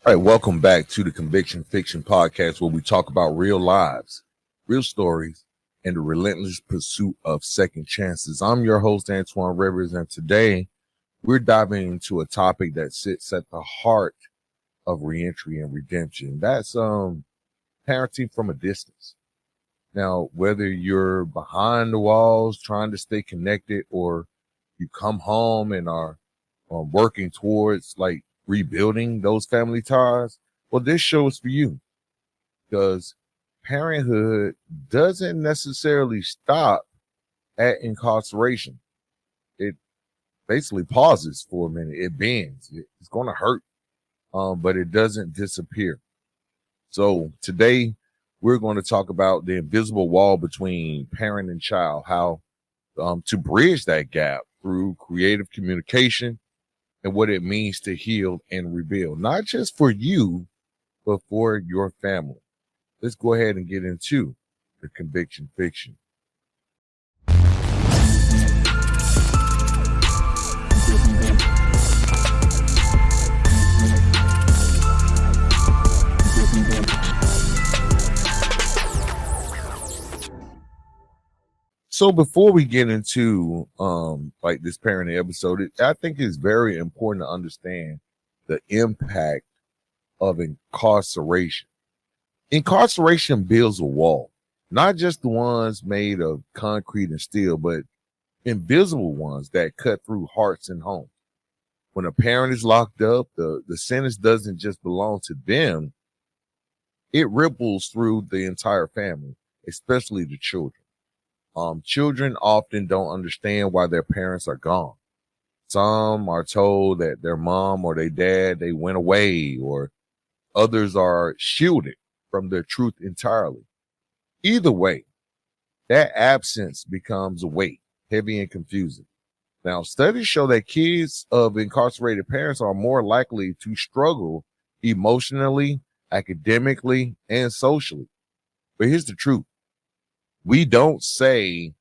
All right, welcome back to the Conviction Fiction Podcast, where we talk about real lives, real stories, and the relentless pursuit of second chances. I'm your host, Antoine Rivers, and today we're diving into a topic that sits at the heart of reentry and redemption. That's parenting from a distance. Now, whether you're behind the walls trying to stay connected, or you come home and are working towards rebuilding those family ties, well, this show is for you, because parenthood doesn't necessarily stop at incarceration. It basically pauses for a minute. It bends. It's going to hurt, but it doesn't disappear. So today we're going to talk about the invisible wall between parent and child, how to bridge that gap through creative communication, and what it means to heal and rebuild, not just for you, but for your family. Let's go ahead and get into the conviction fiction. So before we get into this parenting episode, I think it's very important to understand the impact of incarceration. Incarceration builds a wall, not just the ones made of concrete and steel, but invisible ones that cut through hearts and homes. When a parent is locked up, the sentence doesn't just belong to them. It ripples through the entire family, especially the children. Children often don't understand why their parents are gone. Some are told that their mom or their dad, they went away, or others are shielded from their truth entirely. Either way, that absence becomes a weight, heavy and confusing. Now, studies show that kids of incarcerated parents are more likely to struggle emotionally, academically, and socially. But here's the truth. We don't say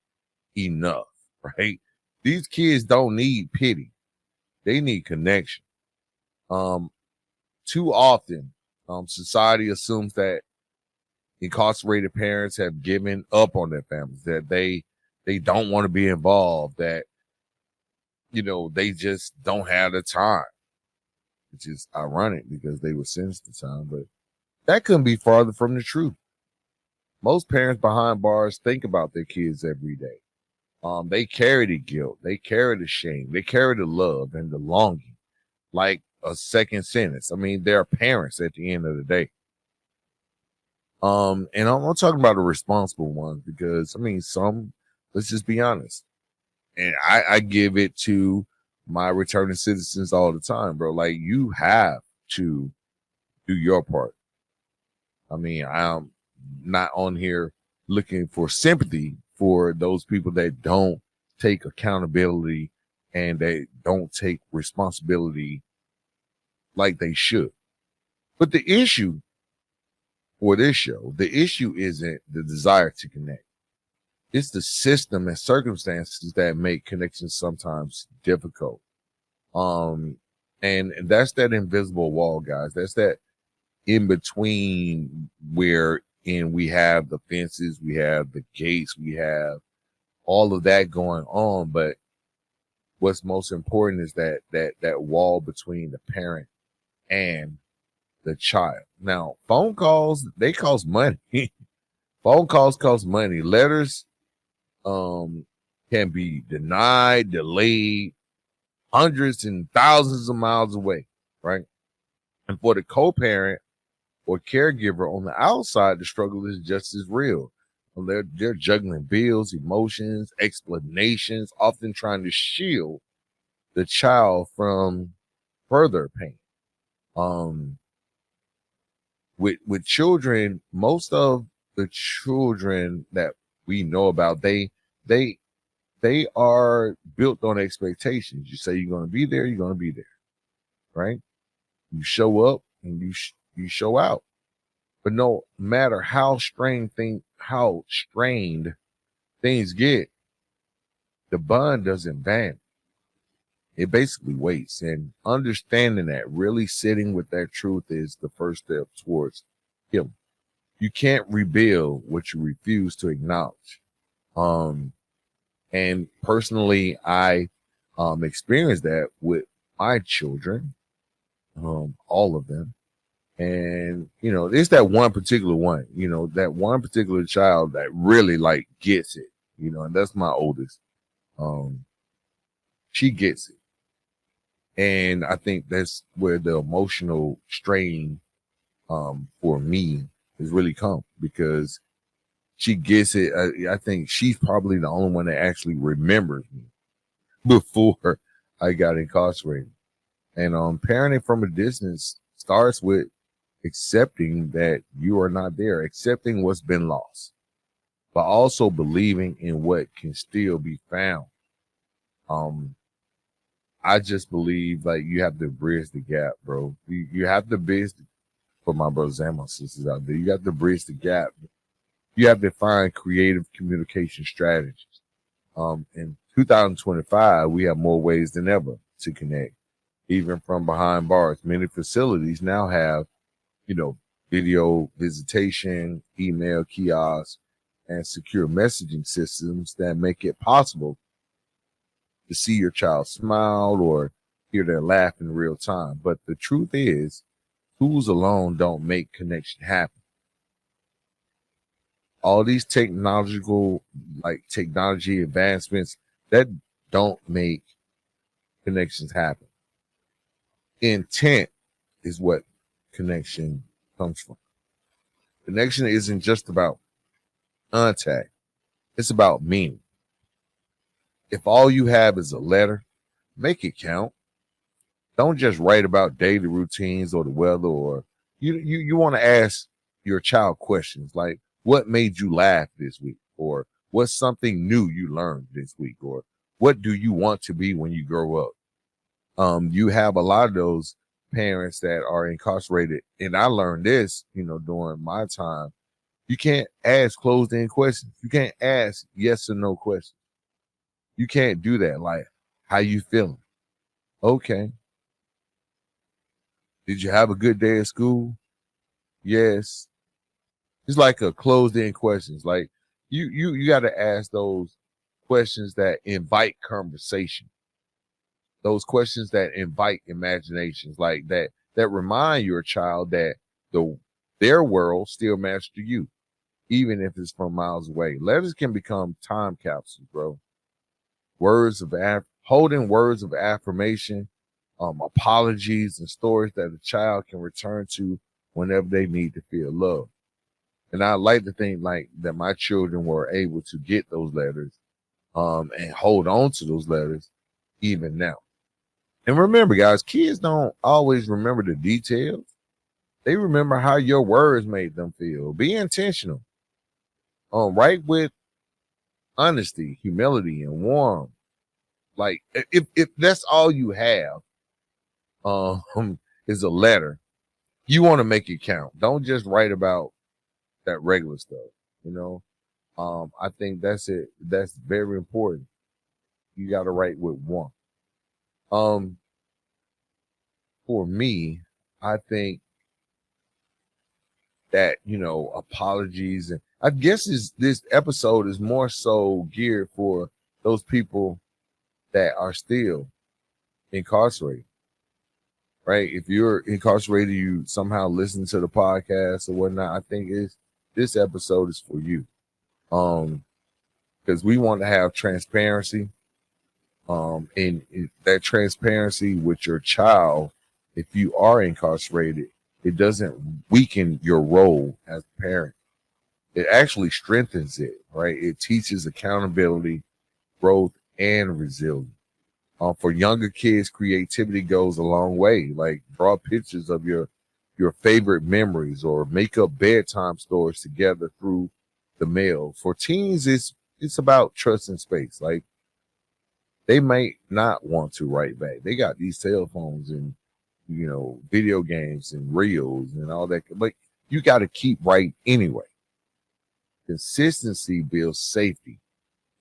enough, right? These kids don't need pity. They need connection. Too often, society assumes that incarcerated parents have given up on their families, that they don't want to be involved, that, they just don't have the time, which is ironic because they were sentenced to time, but that couldn't be farther from the truth. Most parents behind bars think about their kids every day. They carry the guilt, they carry the shame, they carry the love and the longing like a second sentence. I mean, they're parents at the end of the day. And I'm talking about the responsible ones, because some, let's just be honest. And I give it to my returning citizens all the time, bro. Like, you have to do your part. I'm not on here looking for sympathy for those people that don't take accountability and they don't take responsibility like they should. But the issue for this show, the issue isn't the desire to connect. It's the system and circumstances that make connections sometimes difficult. And that's that invisible wall, guys. That's that in between where we have the fences, we have the gates, we have all of that going on. But what's most important is that wall between the parent and the child. Now, phone calls, they cost money. Phone calls cost money. Letters can be denied, delayed, hundreds and thousands of miles away, right? And for the co-parent or caregiver on the outside, the struggle is just as real. They're juggling bills, emotions, explanations, often trying to shield the child from further pain. With children, most of the children that we know about, they are built on expectations. You say you're going to be there, you're going to be there, right? You show up and you show out. But no matter how strained things get, the bond doesn't vanish. It basically waits. And understanding that, really sitting with that truth is the first step towards healing. You can't rebuild what you refuse to acknowledge. And personally, I experienced that with my children, all of them. And, it's that one particular one, that one particular child that really like gets it, and that's my oldest. She gets it. And I think that's where the emotional strain for me has really come, because she gets it. I think she's probably the only one that actually remembers me before I got incarcerated. And parenting from a distance starts with accepting that you are not there, accepting what's been lost, but also believing in what can still be found. I just believe like you have to bridge the gap, bro. You have to bridge for my brothers and my sisters out there. You have to bridge the gap. You have to find creative communication strategies. In 2025, we have more ways than ever to connect, even from behind bars. Many facilities now have, video visitation, email kiosks, and secure messaging systems that make it possible to see your child smile or hear their laugh in real time. But the truth is, tools alone don't make connection happen. All these technology advancements that don't make connections happen. Intent is what connection comes from. Connection isn't just about contact. It's about meaning. If all you have is a letter, make it count. Don't just write about daily routines or the weather, or you want to ask your child questions like, what made you laugh this week? Or what's something new you learned this week? Or what do you want to be when you grow up? You have a lot of those parents that are incarcerated. And I learned this, during my time. You can't ask closed end questions. You can't ask yes or no questions. You can't do that. Like, how you feeling? Okay. Did you have a good day at school? Yes. It's like a closed end questions. Like you got to ask those questions that invite conversation. Those questions that invite imaginations, like that remind your child that their world still matters to you, even if it's from miles away. Letters can become time capsules, bro. Holding words of affirmation, apologies, and stories that a child can return to whenever they need to feel love. And I like to think like that my children were able to get those letters, and hold on to those letters even now. And remember, guys, kids don't always remember the details. They remember how your words made them feel. Be intentional. Write with honesty, humility, and warmth. Like if that's all you have, is a letter, you want to make it count. Don't just write about that regular stuff. I think that's it. That's very important. You got to write with warmth. For me, I think that, apologies, and I guess this episode is more so geared for those people that are still incarcerated, right? If you're incarcerated, you somehow listen to the podcast or whatnot, I think this episode is for you. Because we want to have transparency, and that transparency with your child. If you are incarcerated, it doesn't weaken your role as a parent. It actually strengthens it, right? It teaches accountability, growth, and resilience. For younger kids, creativity goes a long way. Like, draw pictures of your favorite memories, or make up bedtime stories together through the mail. For teens, it's about trust and space. Like, they might not want to write back. They got these cell phones and video games and reels and all that. But you got to keep writing anyway. Consistency builds safety.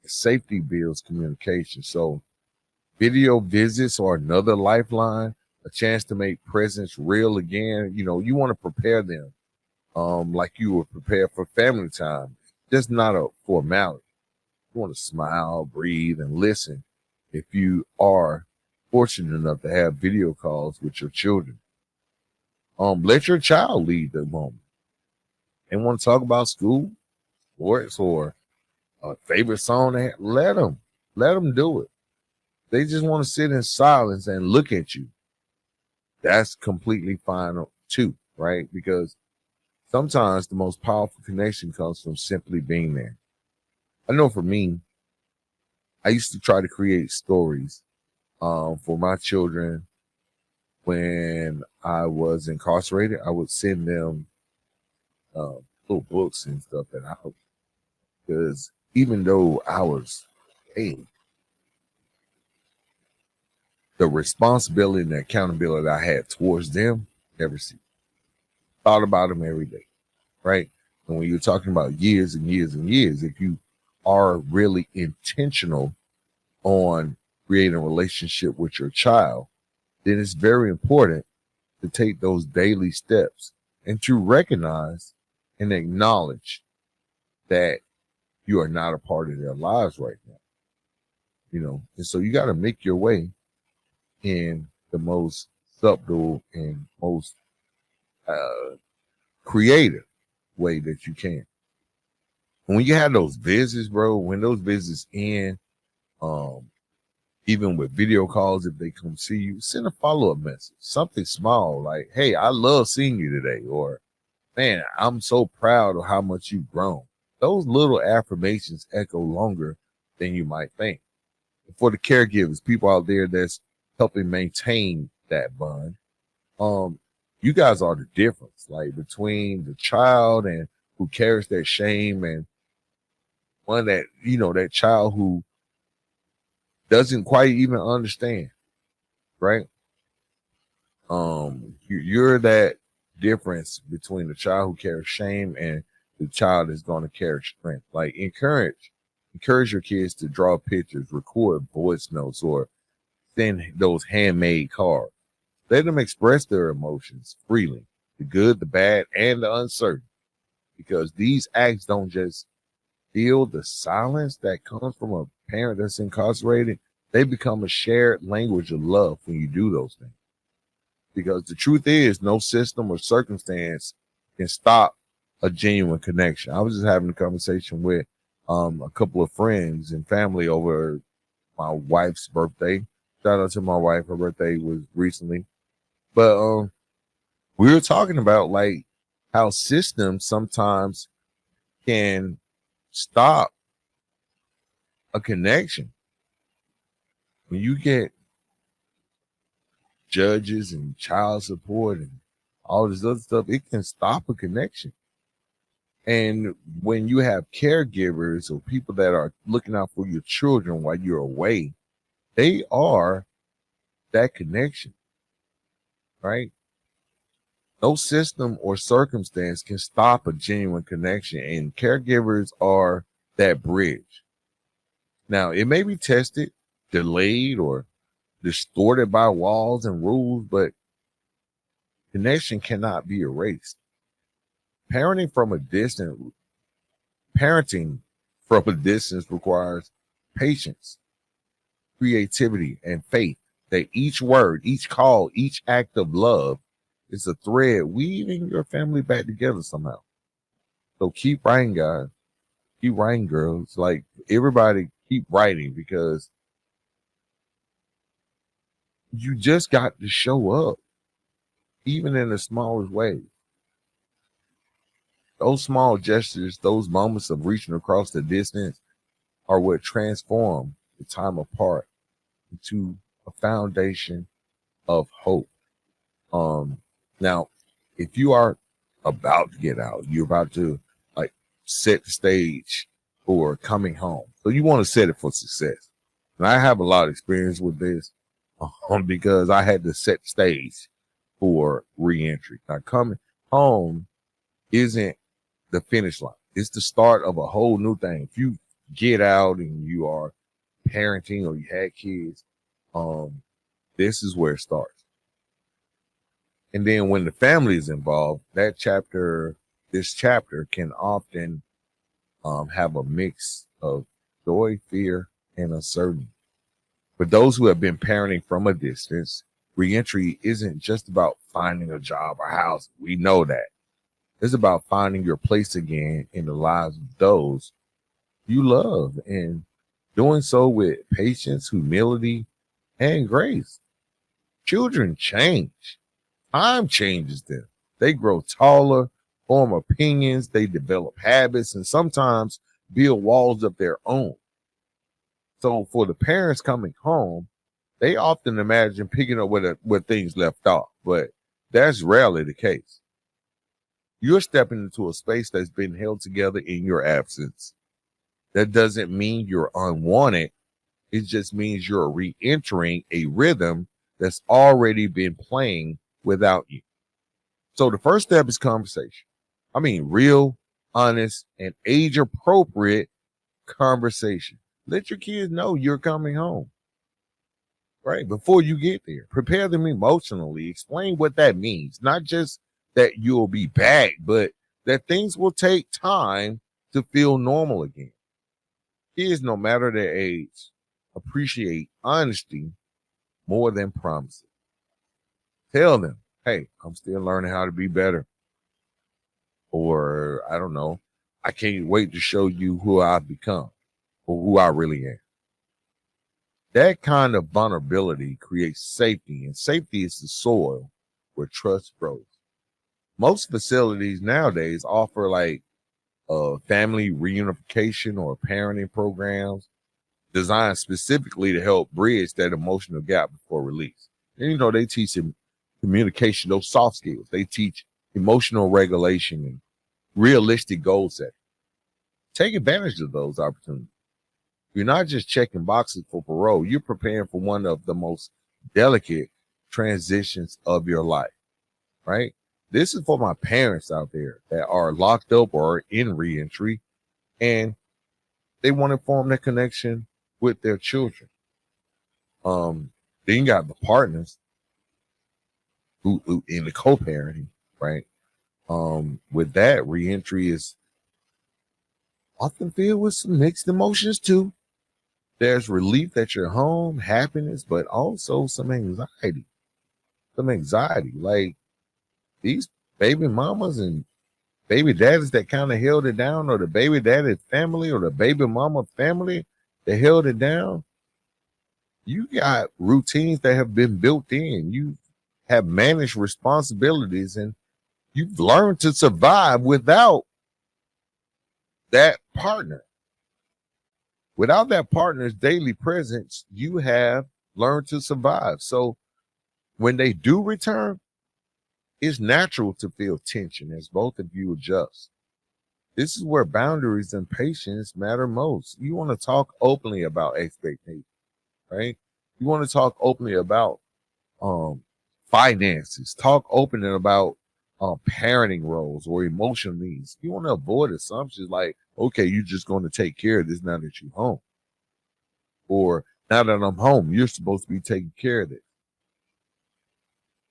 Safety builds communication. So Video visits are another lifeline, a chance to make presence real again. You want to prepare them like you would prepare for family time. Just not a formality. You want to smile, breathe, and listen if you are fortunate enough to have video calls with your children. Let your child lead the moment. They want to talk about school, sports, or a favorite song. Let them do it. They just want to sit in silence and look at you. That's completely fine too, right? Because sometimes the most powerful connection comes from simply being there. I know for me, I used to try to create stories for my children when I was incarcerated. I would send them uh, little books and stuff that I, because even though I was paid, the responsibility and the accountability I had towards them never ceased. Thought about them every day, right? And when you're talking about years and years and years, if you are really intentional on creating a relationship with your child, then it's very important to take those daily steps and to recognize and acknowledge that you are not a part of their lives right now. And so you got to make your way in the most subtle and most uh, creative way that you can. And when you have those visits, bro, when those visits end, um, even with video calls, if they come see you, send a follow-up message, something small like, "Hey, I love seeing you today," or, "Man, I'm so proud of how much you've grown." Those little affirmations echo longer than you might think. For the caregivers, people out there that's helping maintain that bond, um, you guys are the difference, like between the child and who carries that shame and one that, that child who doesn't quite even understand, right? You're that difference between the child who carries shame and the child that's going to carry strength. Like encourage your kids to draw pictures, record voice notes, or send those handmade cards. Let them express their emotions freely, the good, the bad, and the uncertain, because these acts don't just feel the silence that comes from a parent that's incarcerated. They become a shared language of love when you do those things. Because the truth is, no system or circumstance can stop a genuine connection. I was just having a conversation with a couple of friends and family over my wife's birthday. Shout out to my wife. Her birthday was recently. But we were talking about like how systems sometimes can stop a connection. When you get judges and child support and all this other stuff, it can stop a connection. And when you have caregivers or people that are looking out for your children while you're away, they are that connection, right? No system or circumstance can stop a genuine connection, and caregivers are that bridge. Now, it may be tested, delayed, or distorted by walls and rules, but connection cannot be erased. Parenting from a distance, parenting from a distance requires patience, creativity, and faith that each word, each call, each act of love is a thread weaving your family back together somehow. So keep writing, guys. Keep writing, girls. Like everybody, keep writing because you just got to show up, even in the smallest way. Those small gestures, those moments of reaching across the distance are what transform the time apart into a foundation of hope. Um, Now, if you are about to get out, you're about to like set the stage for coming home. So you want to set it for success. And I have a lot of experience with this because I had to set the stage for reentry. Now, coming home isn't the finish line. It's the start of a whole new thing. If you get out and you are parenting or you had kids, This is where it starts. And then when the family is involved, this chapter can often have a mix of joy, fear, and uncertainty. For those who have been parenting from a distance, reentry isn't just about finding a job or house. We know that. It's about finding your place again in the lives of those you love and doing so with patience, humility, and grace. Children change. Time changes them. They grow taller, form opinions, they develop habits, and sometimes build walls of their own. So for the parents coming home, they often imagine picking up where things left off, but that's rarely the case. You're stepping into a space that's been held together in your absence. That doesn't mean you're unwanted. It just means you're re-entering a rhythm that's already been playing without you. So the first step is conversation. I mean, real, honest, and age-appropriate conversation. Let your kids know you're coming home, right? Before you get there, prepare them emotionally. Explain what that means. Not just that you'll be back, but that things will take time to feel normal again. Kids, no matter their age, appreciate honesty more than promises. Tell them, hey, I'm still learning how to be better. Or, I don't know, I can't wait to show you who I've become or who I really am. That kind of vulnerability creates safety, and safety is the soil where trust grows. Most facilities nowadays offer like family reunification or parenting programs designed specifically to help bridge that emotional gap before release. And you know, they teach them communication, those soft skills. They teach emotional regulation and realistic goal setting. Take advantage of those opportunities. You're not just checking boxes for parole, you're preparing for one of the most delicate transitions of your life, right? This is for my parents out there that are locked up or in reentry, and they want to form that connection with their children. Then you got the partners who in the co-parenting, right? With that, reentry is often filled with some mixed emotions too. There's relief that you're home, happiness, but also some anxiety. Like these baby mamas and baby daddies that kind of held it down, or the baby daddy family or the baby mama family that held it down. You got routines that have been built in. You have managed responsibilities, and you've learned to survive without that partner. Without that partner's daily presence, you have learned to survive. So when they do return, it's natural to feel tension as both of you adjust. This is where boundaries and patience matter most. You want to talk openly about expectations, right? You want to talk openly about finances. Talk openly about parenting roles or emotional needs. You want to avoid assumptions like, okay, you're just going to take care of this now that you're home. Or now that I'm home, you're supposed to be taking care of this.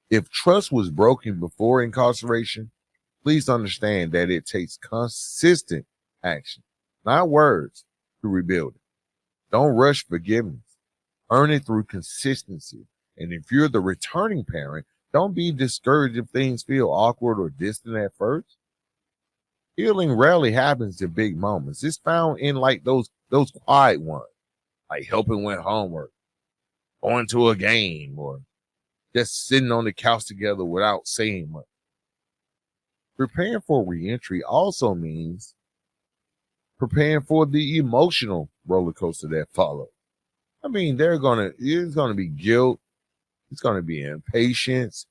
If trust was broken before incarceration, please understand that it takes consistent action, not words, to rebuild it. Don't rush forgiveness. Earn it through consistency. And if you're the returning parent, don't be discouraged if things feel awkward or distant at first. Healing rarely happens in big moments. It's found in like those quiet ones, like helping with homework, going to a game, or just sitting on the couch together without saying much. Preparing for reentry also means preparing for the emotional roller coaster that follows. I mean, there's gonna be guilt, it's gonna be impatience.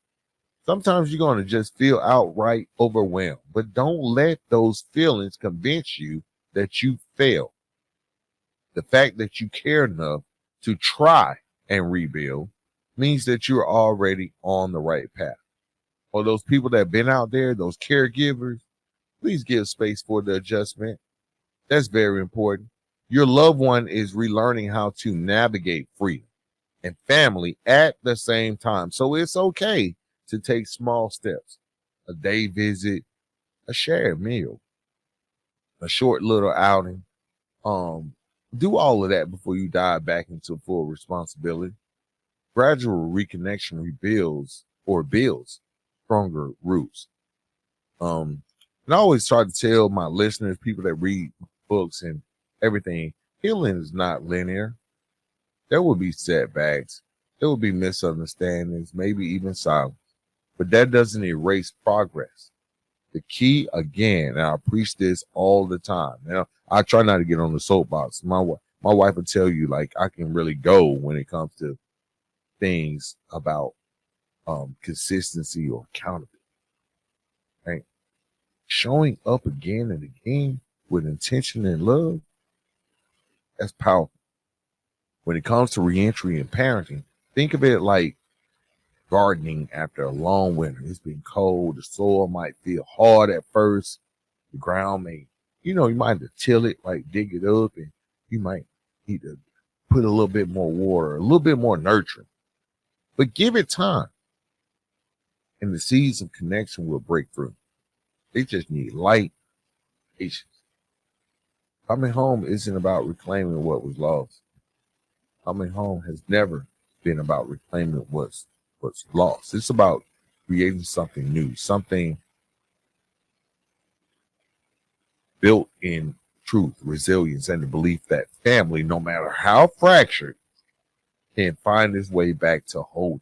Sometimes you're gonna just feel outright overwhelmed, but don't let those feelings convince you that you failed. The fact that you care enough to try and rebuild means that you're already on the right path. Or those people that have been out there, those caregivers, please give space for the adjustment. That's very important. Your loved one is relearning how to navigate freedom. and family at the same time. So it's okay to take small steps, a day visit, a shared meal, a short little outing. Um, do all of that before you dive back into full responsibility. Gradual reconnection rebuilds or builds stronger roots. And I always try to tell my listeners, people that read books and everything, healing is not linear. There will be setbacks. There will be misunderstandings, maybe even silence. But that doesn't erase progress. The key, again, and I preach this all the time. Now, I try not to get on the soapbox. My wife will tell you, like, I can really go when it comes to things about consistency or accountability. Right? Showing up again and again with intention and love, that's powerful. When it comes to reentry and parenting, think of it like gardening after a long winter. It's been cold. The soil might feel hard at first. The ground may, you might have to till it, like dig it up, and you might need to put a little bit more water, a little bit more nurturing. But give it time, and the seeds of connection will break through. They just need light, patience. Coming home isn't about reclaiming what was lost. Coming home has never been about reclaiming what's lost. It's about creating something new, something built in truth, resilience, and the belief that family, no matter how fractured, can find its way back to wholeness.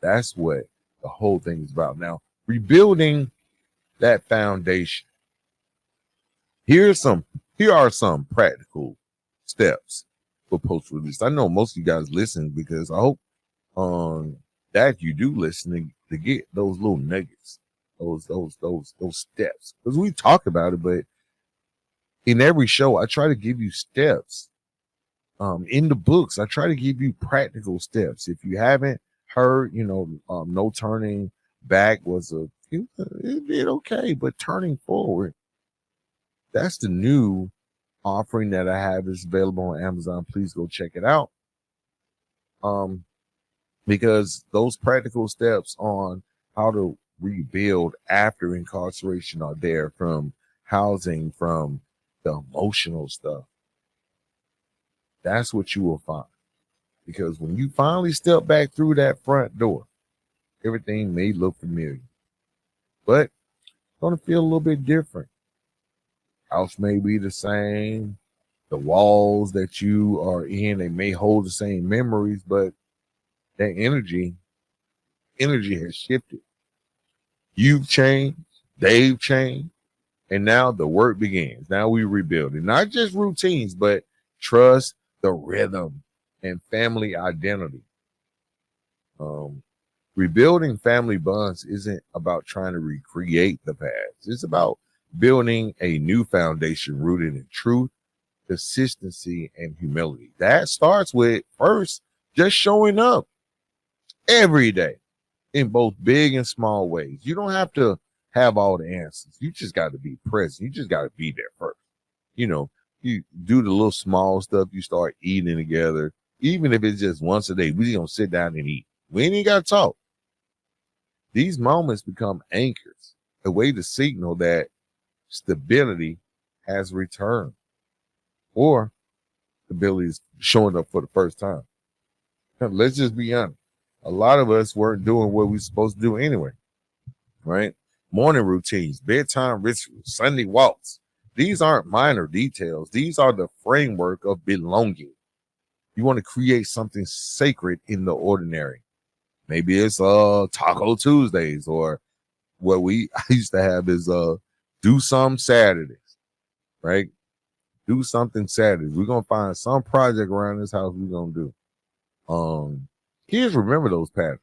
That's what the whole thing is about. Now, rebuilding that foundation. Here are some practical steps for post-release. I know most of you guys listen because I hope that you do listen to get those little nuggets, those steps. Because we talk about it, but in every show, I try to give you steps. In the books, I try to give you practical steps. If you haven't heard, No Turning Back was it did okay, but turning forward, that's the new offering that I have. Is available on Amazon. Please go check it out. Because those practical steps on how to rebuild after incarceration are there, from housing, from the emotional stuff. That's what you will find. Because when you finally step back through that front door, everything may look familiar, but it's going to feel a little bit different. House may be the same. The walls that you are in, they may hold the same memories, but that energy has shifted. You've changed, they've changed, and now the work begins. Now we rebuild it. Not just routines, but trust, the rhythm, and family identity. Rebuilding family bonds isn't about trying to recreate the past. It's about building a new foundation rooted in truth, consistency, and humility. That starts with, first, just showing up every day in both big and small ways. You don't have to have all the answers. You just got to be present. You just got to be there first. You do the little small stuff. You start eating together. Even if it's just once a day, we just gonna sit down and eat. We ain't even got to talk. These moments become anchors, a way to signal that stability has returned, or stability is showing up for the first time. Let's just be honest. A lot of us weren't doing what we supposed to do anyway, right? Morning routines, bedtime rituals, Sunday walks. These aren't minor details. These are the framework of belonging. You want to create something sacred in the ordinary. Maybe it's Taco Tuesdays, or what I used to have is do some Saturdays, right? Do something Saturdays. We're gonna find some project around this house we're gonna do. Kids remember those patterns,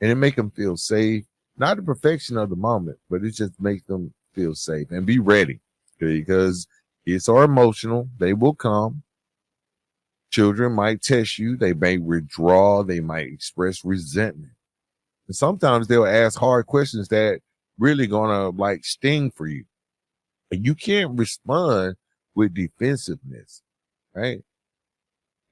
and it make them feel safe. Not the perfection of the moment, but it just makes them feel safe and be ready, because kids are emotional. They will come. Children might test you. They may withdraw. They might express resentment. And sometimes they'll ask hard questions that really gonna sting for you. And you can't respond with defensiveness, right?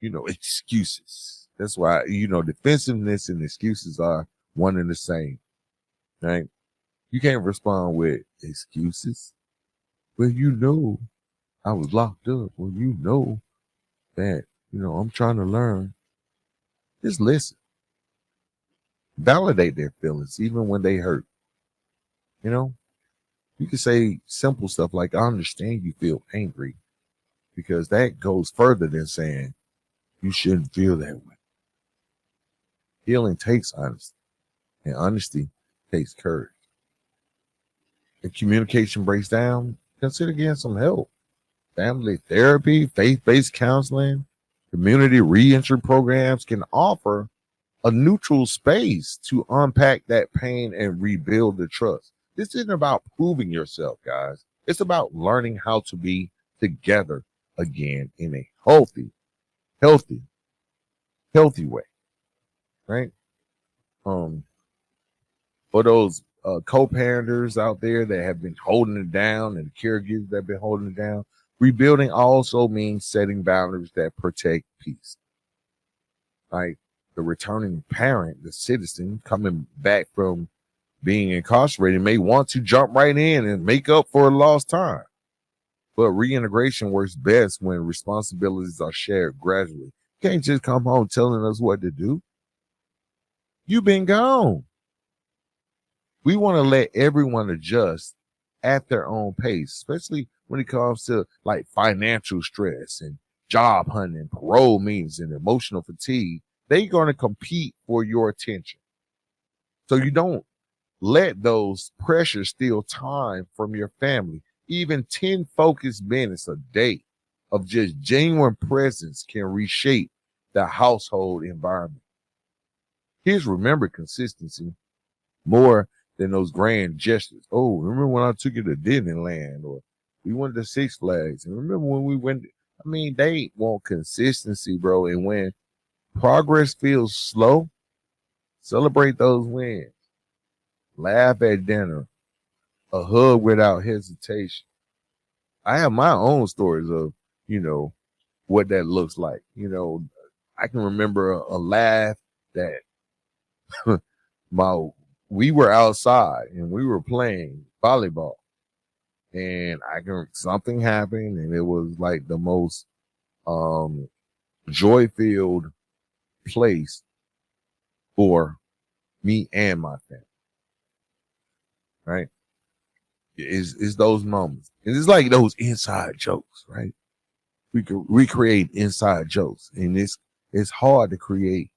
Excuses. That's why, defensiveness and excuses are one and the same, right? You can't respond with excuses. Well, I was locked up. Well, that, I'm trying to learn. Just listen. Validate their feelings, even when they hurt. You can say simple stuff like, I understand you feel angry, because that goes further than saying you shouldn't feel that way. Healing takes honesty, and honesty takes courage. If communication breaks down, consider getting some help. Family therapy, faith-based counseling, community reentry programs can offer a neutral space to unpack that pain and rebuild the trust. This isn't about proving yourself, guys. It's about learning how to be together again in a healthy way, right? For those co-parenters out there that have been holding it down and caregivers that have been holding it down, rebuilding also means setting boundaries that protect peace. Like the returning parent, the citizen coming back from being incarcerated may want to jump right in and make up for lost time. But reintegration works best when responsibilities are shared gradually. You can't just come home telling us what to do. You've been gone. We want to let everyone adjust at their own pace, especially when it comes to like financial stress and job hunting, parole meetings, and emotional fatigue. They're going to compete for your attention. So you don't let those pressures steal time from your family. Even 10 focused minutes a day of just genuine presence can reshape the household environment. Kids remember consistency more than those grand gestures. Oh, remember when I took you to Disneyland, or we went to Six Flags? And remember when we went? They want consistency, bro. And when progress feels slow, celebrate those wins. Laugh at dinner. A hug without hesitation. I have my own stories of, what that looks like. I can remember a laugh that we were outside and we were playing volleyball, and something happened, and it was like the most joy-filled place for me and my family. Right? It's those moments. And it's like those inside jokes, right? We can recreate inside jokes. And it's hard to create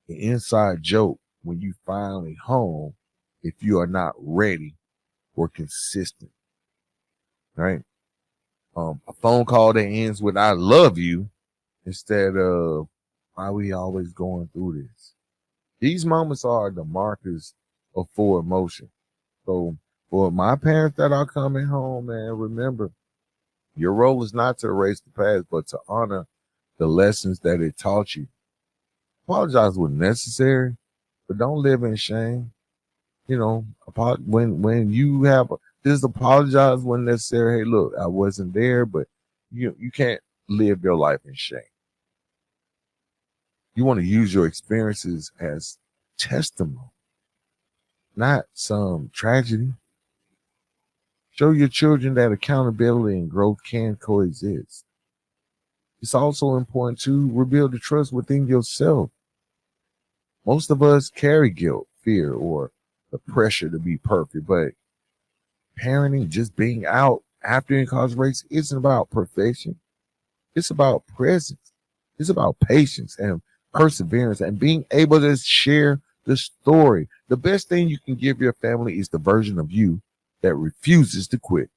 an inside joke when you finally home if you are not ready or consistent. Right? A phone call that ends with I love you instead of why we always going through this. These moments are the markers of forward motion. So for my parents that are coming home, man, remember, your role is not to erase the past, but to honor the lessons that it taught you. Apologize when necessary, but don't live in shame. When you have just apologize when necessary. Hey, look, I wasn't there, but you can't live your life in shame. You want to use your experiences as testimony, not some tragedy. Show your children that accountability and growth can coexist. It's also important to rebuild the trust within yourself. Most of us carry guilt, fear, or the pressure to be perfect, but parenting, just being out after incarceration, isn't about perfection. It's about presence. It's about patience and perseverance and being able to share the story. The best thing you can give your family is the version of you that refuses to quit.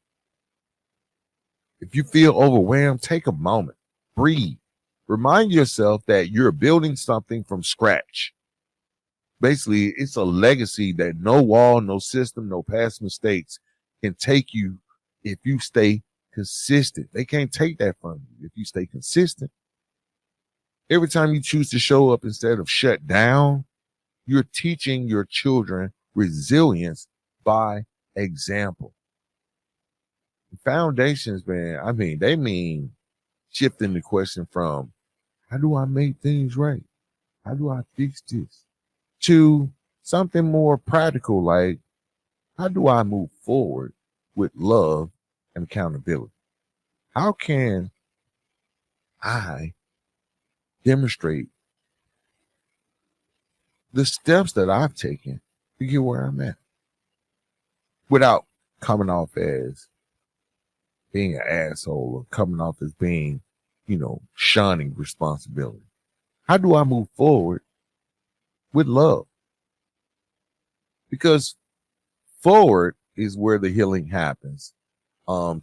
If you feel overwhelmed, take a moment, breathe, remind yourself that you're building something from scratch. Basically, it's a legacy that no wall, no system, no past mistakes can take you if you stay consistent. They can't take that from you if you stay consistent. Every time you choose to show up instead of shut down, you're teaching your children resilience by example. Foundations, man, they mean shifting the question from how do I make things right how do I fix this? To something more practical, like how do I move forward with love and accountability? How can I demonstrate the steps that I've taken to get where I'm at without coming off as being an asshole or coming off as being, shunning responsibility? How do I move forward with love? Because forward is where the healing happens.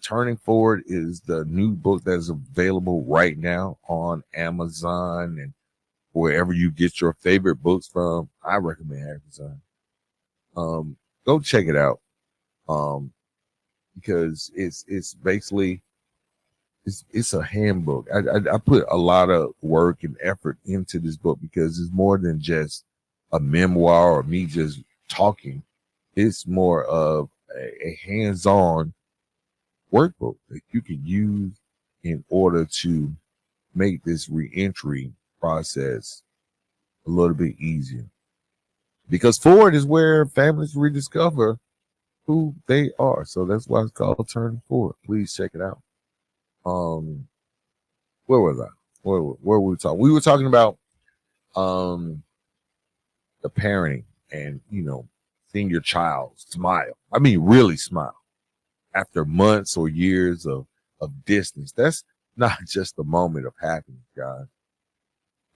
Turning Forward is the new book that is available right now on Amazon and wherever you get your favorite books from. I recommend Amazon. Go check it out. Because it's basically it's a handbook. I put a lot of work and effort into this book because it's more than just a memoir or me just talking. It's more of a hands-on workbook that you can use in order to make this reentry process a little bit easier. Because forward is where families rediscover who they are. So that's why it's called Turning Forward. Please check it out. Where was I? Where were we talking? We were talking about the parenting and seeing your child smile. I mean, really smile after months or years of distance. That's not just a moment of happiness, guys.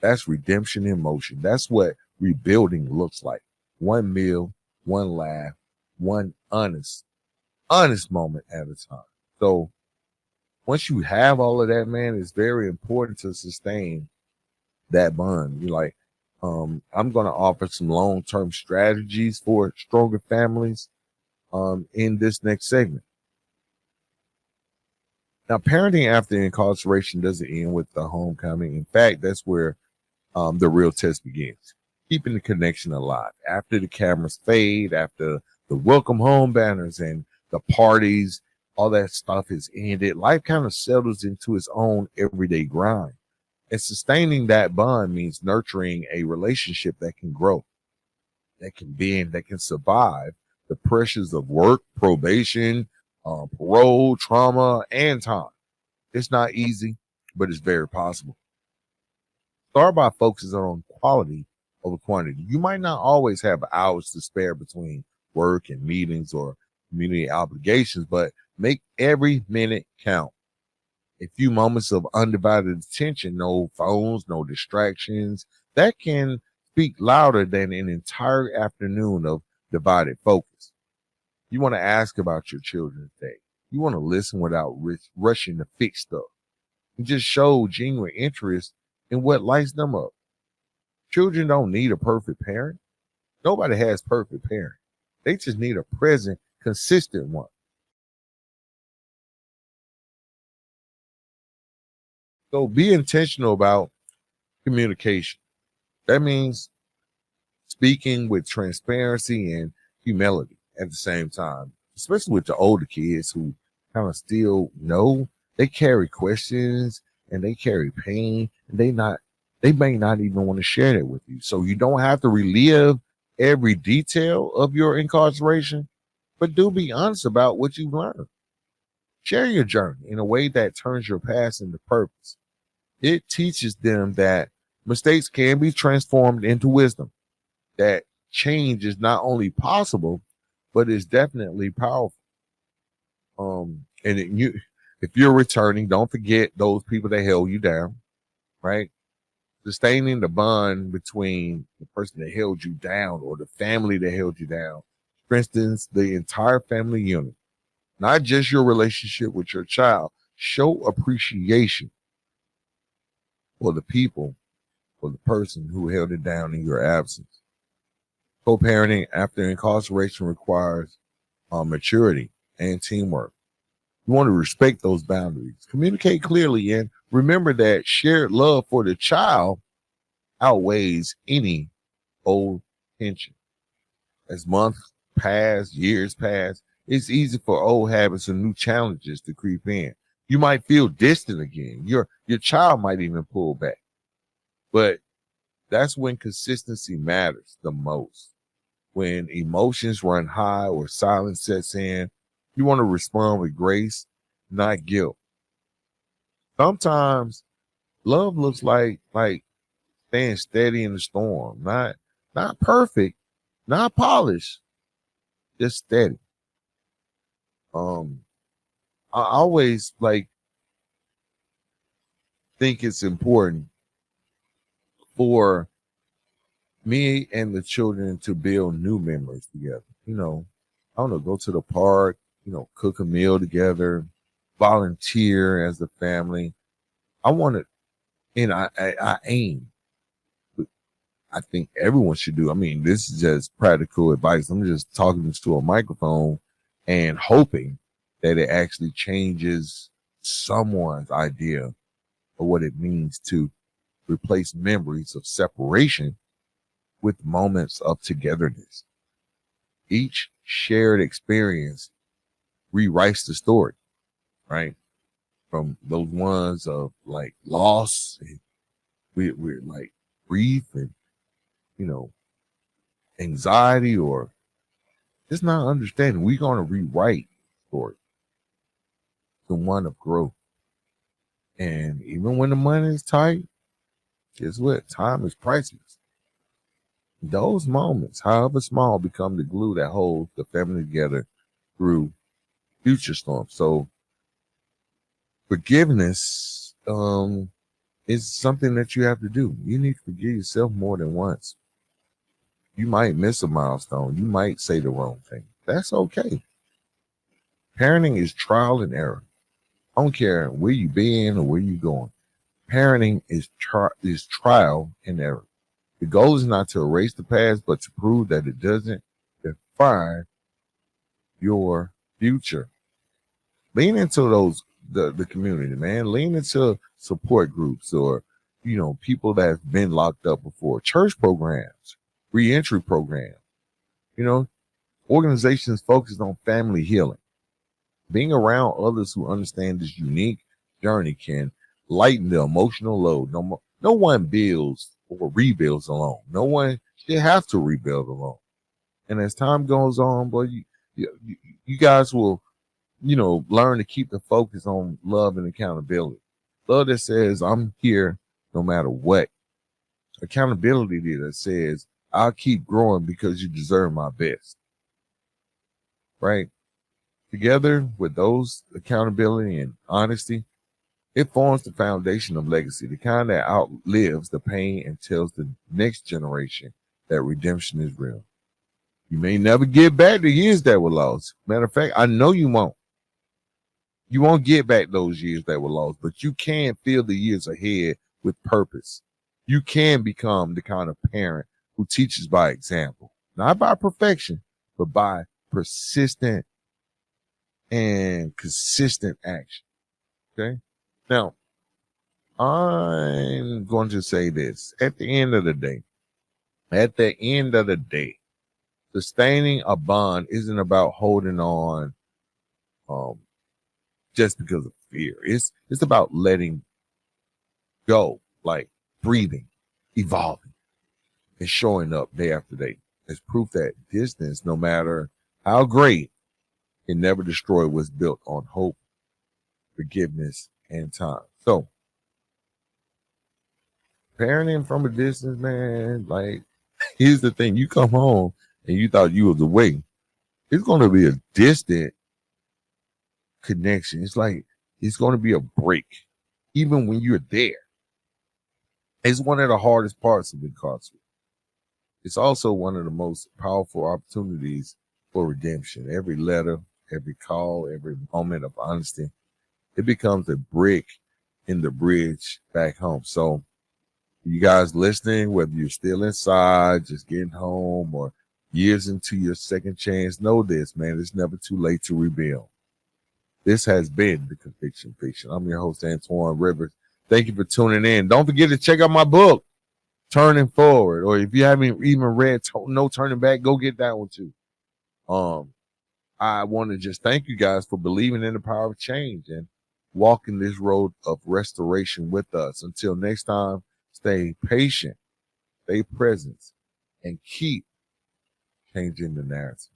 That's redemption in motion. That's what rebuilding looks like. One meal, one laugh, one honest moment at a time. So once you have all of that, man, it's very important to sustain that bond. You're like, I'm going to offer some long-term strategies for stronger families in this next segment. Now, parenting after incarceration doesn't end with the homecoming. In fact, that's where the real test begins. Keeping the connection alive. After the cameras fade, after the welcome home banners and the parties, all that stuff is ended, life kind of settles into its own everyday grind. And sustaining that bond means nurturing a relationship that can grow, that can bend, that can survive the pressures of work, probation, parole, trauma, and time. It's not easy, but it's very possible. Start by focusing on quality over quantity. You might not always have hours to spare between work and meetings or community obligations, but make every minute count. A few moments of undivided attention, no phones, no distractions, that can speak louder than an entire afternoon of divided focus. You want to ask about your children's day. You want to listen without rushing to fix stuff. And just show genuine interest in what lights them up. Children don't need a perfect parent. Nobody has perfect parent. They just need a present, consistent one. So be intentional about communication. That means speaking with transparency and humility at the same time, especially with the older kids who kind of still know they carry questions and they carry pain and they may not even want to share that with you. So you don't have to relive every detail of your incarceration, but do be honest about what you've learned. Share your journey in a way that turns your past into purpose. It teaches them that mistakes can be transformed into wisdom, that change is not only possible, but is definitely powerful. If you're returning, don't forget those people that held you down, right? Sustaining the bond between the person that held you down or the family that held you down strengthens the entire family unit, not just your relationship with your child. Show appreciation for the people, for the person who held it down in your absence. Co-parenting after incarceration requires maturity and teamwork. You want to respect those boundaries, communicate clearly, and remember that shared love for the child outweighs any old tension. As months pass, years pass, it's easy for old habits and new challenges to creep in. You might feel distant again. Your child might even pull back. But That's when consistency matters the most. When emotions run high or silence sets in, you want to respond with grace, not guilt. Sometimes love looks like staying steady in the storm, not perfect, not polished, just steady. Um, I always think it's important for me and the children to build new memories together. I don't know, go to the park, cook a meal together, volunteer as a family. I want to, and I aim. I think everyone should do. I mean, this is just practical advice. I'm just talking to a microphone and hoping that it actually changes someone's idea of what it means to replace memories of separation with moments of togetherness. Each shared experience rewrites the story, right? From those ones of like loss, and we're like grief and, you know, anxiety or just not understanding. We're going to rewrite the story to one of growth. And even when the money is tight, guess what? Time is priceless. Those moments, however small, become the glue that holds the family together through future storms. So forgiveness is something that you have to do. You need to forgive yourself more than once. You might miss a milestone. You might say the wrong thing. That's okay. Parenting is trial and error. I don't care where you been or where you going. Parenting is trial and error. The goal is not to erase the past, but to prove that it doesn't define your future. Lean into the community, man. Lean into support groups or, people that have been locked up before. Church programs, reentry programs, organizations focused on family healing. Being around others who understand this unique journey can lighten the emotional load. No one builds or rebuilds alone. No one should have to rebuild alone. And as time goes on, boy, you guys will, learn to keep the focus on love and accountability. Love that says, I'm here no matter what. Accountability that says, I'll keep growing because you deserve my best. Right? Together with those accountability and honesty, it forms the foundation of legacy, the kind that outlives the pain and tells the next generation that redemption is real. You may never get back the years that were lost. Matter of fact, I know you won't. You won't get back those years that were lost, but you can fill the years ahead with purpose. You can become the kind of parent who teaches by example, not by perfection, but by persistent and consistent action. Okay. Now, I'm going to say this at the end of the day, sustaining a bond isn't about holding on just because of fear. It's about letting go, like breathing, evolving, and showing up day after day. It's proof that distance, no matter how great, can never destroy what's built on hope, forgiveness, and time. So, parenting from a distance, man, like, here's the thing. You come home and you thought you was away. It's going to be a distant connection. It's like it's going to be a break, even when you're there. It's one of the hardest parts of incarceration. It's also one of the most powerful opportunities for redemption. Every letter, every call, every moment of honesty, it becomes a brick in the bridge back home. So, you guys listening, whether you're still inside, just getting home, or years into your second chance, know this, man. It's never too late to rebuild. This has been The Conviction Fiction. I'm your host, Antoine Rivers. Thank you for tuning in. Don't forget to check out my book, Turning Forward. Or if you haven't even read No Turning Back, go get that one too. I want to just thank you guys for believing in the power of change and walking this road of restoration with us. Until next time, stay patient, stay present, and keep changing the narrative.